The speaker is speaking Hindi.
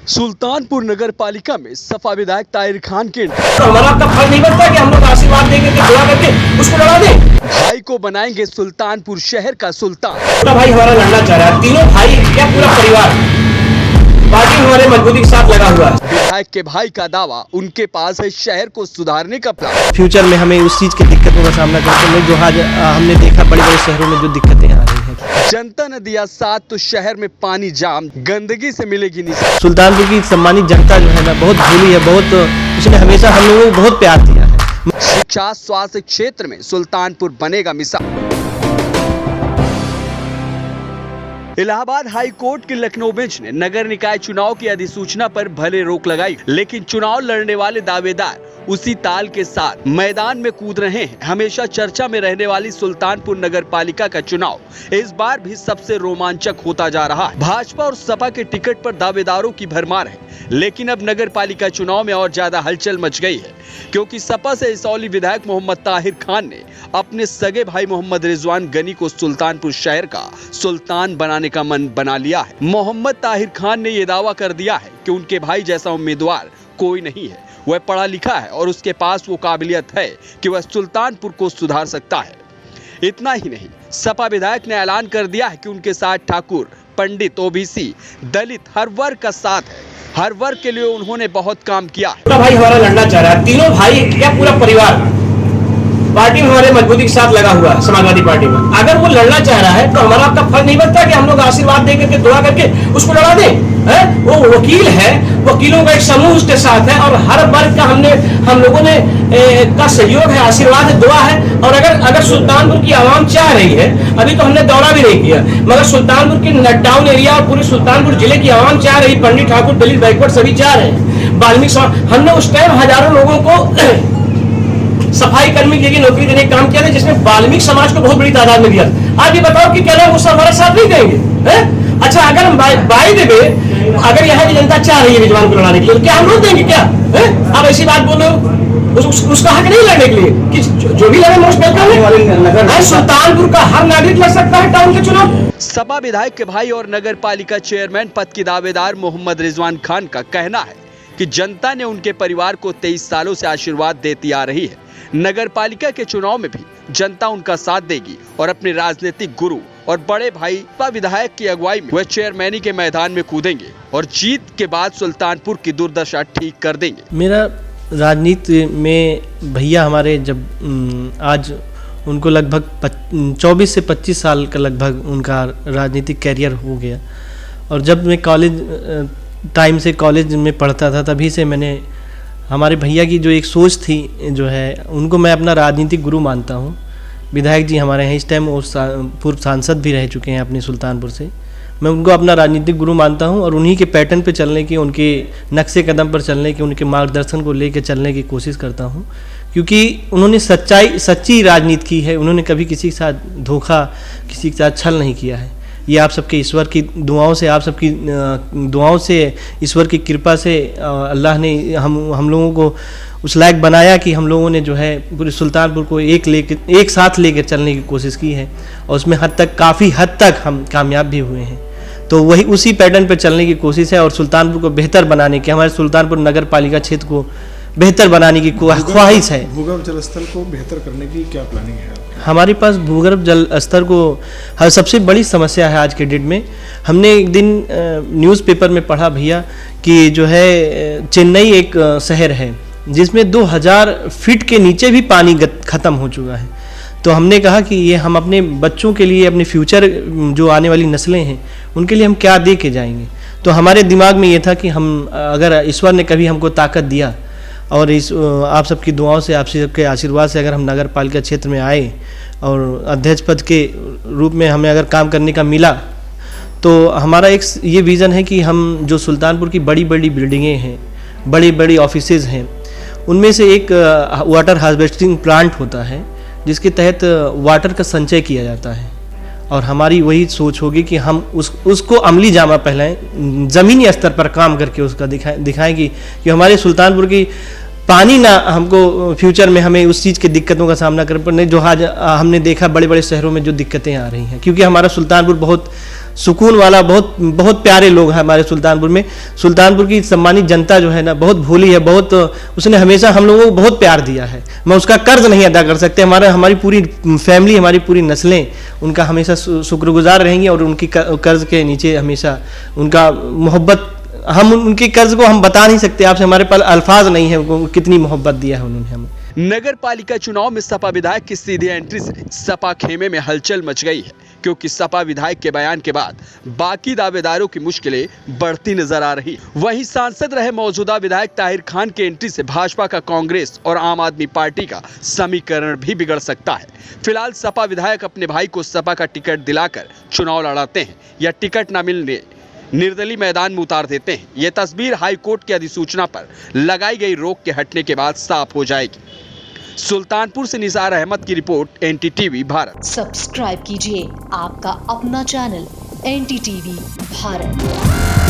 सुल्तानपुर नगर पालिका में सपा विधायक ताहिर खान के तो हमारा आपका फर्ज नहीं बनता कि हम लोग आशीर्वाद देंगे कि दुआ करके उसको लड़ा दें। भाई को बनाएंगे सुल्तानपुर शहर का सुल्तान। पूरा भाई हमारा लड़ना चाह रहा है, तीनों भाई क्या पूरा परिवार पार्टी हमारे मजबूती के साथ लगा हुआ है। विधायक के भाई का दावा, उनके पास है शहर को सुधारने का प्लान। फ्यूचर में हमें उस चीज़ की दिक्कतों का सामना करते हैं जो आज हमने देखा बड़े बड़े शहरों में जो दिक्कतें आ रही हैं। जनता ने दिया साथ तो शहर में पानी जाम, गंदगी से मिलेगी निजात। सुल्तानपुर की सम्मानित जनता जो है ना बहुत भूली है, बहुत उसने हमेशा हम लोगों को बहुत प्यार दिया है। शिक्षा स्वास्थ्य क्षेत्र में सुल्तानपुर बनेगा मिसाल। इलाहाबाद हाई कोर्ट की लखनऊ बेंच ने नगर निकाय चुनाव की अधिसूचना पर भले रोक लगाई, लेकिन चुनाव लड़ने वाले दावेदार उसी ताल के साथ मैदान में कूद रहे हैं। हमेशा चर्चा में रहने वाली सुल्तानपुर नगर पालिका का चुनाव इस बार भी सबसे रोमांचक होता जा रहा है। भाजपा और सपा के टिकट पर दावेदारों की भरमार है, लेकिन अब नगर पालिका चुनाव में और ज्यादा हलचल मच गई है, क्योंकि सपा से इसौली विधायक मोहम्मद ताहिर खान ने अपने सगे भाई मोहम्मद रिजवान गनी को सुल्तानपुर शहर का सुल्तान बनाने का मन बना लिया है। मोहम्मद ताहिर खान ने यह दावा कर दिया है कि उनके भाई जैसा उम्मीदवार कोई नहीं है। वह पढ़ा लिखा है और उसके पास वो काबिलियत है कि वह सुल्तानपुर को सुधार सकता है। इतना ही नहीं, सपा विधायक ने ऐलान कर दिया है कि उनके साथ ठाकुर, पंडित, ओबीसी, दलित हर वर्ग का साथ है। हर वर्ग के लिए उन्होंने बहुत काम किया है। पूरा भाई हमारा लड़ना चाह रहा है, तीनों भाई क्या पूरा परिवार पार्टी हमारे मजबूती के साथ लगा हुआ है, समाजवादी पार्टी में। अगर वो लड़ना चाह रहा है तो हमारा आपका फर्ज नहीं बनता कि हम लोग आशीर्वाद देंगे कि दुआ करके उसको लड़ा दें। वो वकील है, वकीलों का एक समूह उसके साथ है और हर वर्ग का हम लोगों ने का सहयोग है, आशीर्वाद है, दुआ है। और अगर सुल्तानपुर की आवाम चाह रही है, अभी तो हमने दौरा भी नहीं किया, मगर सुल्तानपुर की नटडाउन एरिया और पूरे सुल्तानपुर जिले की आवाम चाह रही, पंडित, ठाकुर, दलित, बैकवर्ड सभी चाह रहे हैं। वाल्मीकि हमने उस टाइम हजारों लोगों को सफाई कर्मी के लिए नौकरी देने का काम किया था, जिसमें वाल्मीकि समाज को बहुत बड़ी तादाद में दिया। आज ये बताओ कि क्या लोग उससे हमारा साथ नहीं देंगे? अच्छा, अगर हम बाई देवे, अगर यहाँ की जनता चाह रही है रिजवान को लड़ाने के लिए, तो क्या हम लोग देंगे क्या? आप ऐसी बात बोलो, उसका हक नहीं लड़ने के लिए कि जो भी लड़े मोस्ट वेलकम है। सुल्तानपुर का हर नागरिक लड़ सकता है टाउन के चुनाव। सपा विधायक के भाई और नगर पालिका चेयरमैन पद के दावेदार मोहम्मद रिजवान खान का कहना है कि जनता ने उनके परिवार को 23 सालों से आशीर्वाद देती आ रही है। नगर पालिका के चुनाव में भी जनता उनका साथ देगी और अपने राजनीतिक गुरु और बड़े भाई सपा विधायक की अगुवाई में वह चेयरमैनी के मैदान में कूदेंगे और जीत के बाद सुल्तानपुर की दुर्दशा ठीक कर देंगे। मेरा राजनीति में भैया हमारे जब आज उनको लगभग 24 से 25 साल का लगभग उनका राजनीतिक कैरियर हो गया। और जब मैं कॉलेज में पढ़ता था, तभी से मैंने हमारे भैया की जो एक सोच थी जो है, उनको मैं अपना राजनीतिक गुरु मानता हूँ। विधायक जी हमारे हैं इस टाइम, वो पूर्व सांसद भी रह चुके हैं अपने सुल्तानपुर से। मैं उनको अपना राजनीतिक गुरु मानता हूँ और उन्हीं के पैटर्न पे चलने की, उनके नक्शे कदम पर चलने की, उनके मार्गदर्शन को लेकर चलने की कोशिश करता हूँ, क्योंकि उन्होंने सच्ची राजनीति की है। उन्होंने कभी किसी के साथ धोखा, किसी के साथ छल नहीं किया है। ये आप सबके ईश्वर की दुआओं से, आप सबकी दुआओं से, ईश्वर की कृपा से अल्लाह ने हम लोगों को उस लायक बनाया कि हम लोगों ने जो है पूरे सुल्तानपुर को एक साथ लेकर चलने की कोशिश की है और उसमें काफ़ी हद तक हम कामयाब भी हुए हैं। तो वही उसी पैटर्न पर चलने की कोशिश है और सुल्तानपुर को बेहतर बनाने की, हमारे सुल्तानपुर नगर पालिका क्षेत्र को बेहतर बनाने की ख्वाहिश है। भूगर्भ जल स्तर को बेहतर करने की क्या प्लानिंग है? हमारे पास भूगर्भ जल स्तर को हर सबसे बड़ी समस्या है आज के डेट में। हमने एक दिन न्यूज़पेपर में पढ़ा भैया कि जो है चेन्नई एक शहर है जिसमें 2000 फीट के नीचे भी पानी ख़त्म हो चुका है। तो हमने कहा कि ये हम अपने बच्चों के लिए, अपने फ्यूचर जो आने वाली नस्लें हैं, उनके लिए हम क्या दे के जाएंगे। तो हमारे दिमाग में ये था कि हम, अगर ईश्वर ने कभी हमको ताकत दिया और आप सबकी दुआओं से, आप सबके आशीर्वाद से अगर हम नगर पालिका क्षेत्र में आए और अध्यक्ष पद के रूप में हमें अगर काम करने का मिला, तो हमारा एक ये विज़न है कि हम जो सुल्तानपुर की बड़ी बड़ी बिल्डिंगें हैं, बड़ी बड़ी ऑफिसेज़ हैं, उनमें से एक वाटर हार्वेस्टिंग प्लांट होता है जिसके तहत वाटर का संचय किया जाता है। और हमारी वही सोच होगी कि हम उसको अमली जामा पहलाएं, ज़मीनी स्तर पर काम करके उसका दिखाएं कि हमारे सुल्तानपुर की पानी ना हमको फ्यूचर में हमें उस चीज़ की दिक्कतों का सामना करना पड़े जो आज हमने देखा बड़े बड़े शहरों में जो दिक्कतें आ रही हैं। क्योंकि हमारा सुल्तानपुर बहुत सुकून वाला, बहुत बहुत प्यारे लोग हैं हमारे सुल्तानपुर में। सुल्तानपुर की सम्मानित जनता जो है ना बहुत भोली है, बहुत उसने हमेशा हम लोगों को बहुत प्यार दिया है। मैं उसका कर्ज नहीं अदा कर सकते। हमारी पूरी फैमिली, हमारी पूरी नस्लें उनका हमेशा शुक्रगुजार रहेंगी और उनकी कर्ज के नीचे हमेशा उनका मोहब्बत, हम उनके कर्ज को हम बता नहीं सकते आपसे, हमारे पास अल्फाज नहीं है कितनी मोहब्बत दिया है उन्होंने हमें। नगर पालिका चुनाव में सपा विधायक की सीधी एंट्री से सपा खेमे में हलचल मच गई है, क्योंकि सपा विधायक के बयान के बाद बाकी दावेदारों की मुश्किलें बढ़ती नजर आ रही। वहीं सांसद रहे मौजूदा विधायक ताहिर खान की एंट्री से भाजपा का कांग्रेस और आम आदमी पार्टी का समीकरण भी बिगड़ सकता है। फिलहाल सपा विधायक अपने भाई को सपा का टिकट दिलाकर चुनाव लड़ाते हैं या टिकट न मिलने निर्दलीय मैदान में उतार देते हैं। ये तस्वीर हाईकोर्ट की अधिसूचना पर लगाई गई रोक के हटने के बाद साफ हो जाएगी। सुल्तानपुर से निसार अहमद की रिपोर्ट, NTTV भारत। सब्सक्राइब कीजिए आपका अपना चैनल NTTV भारत।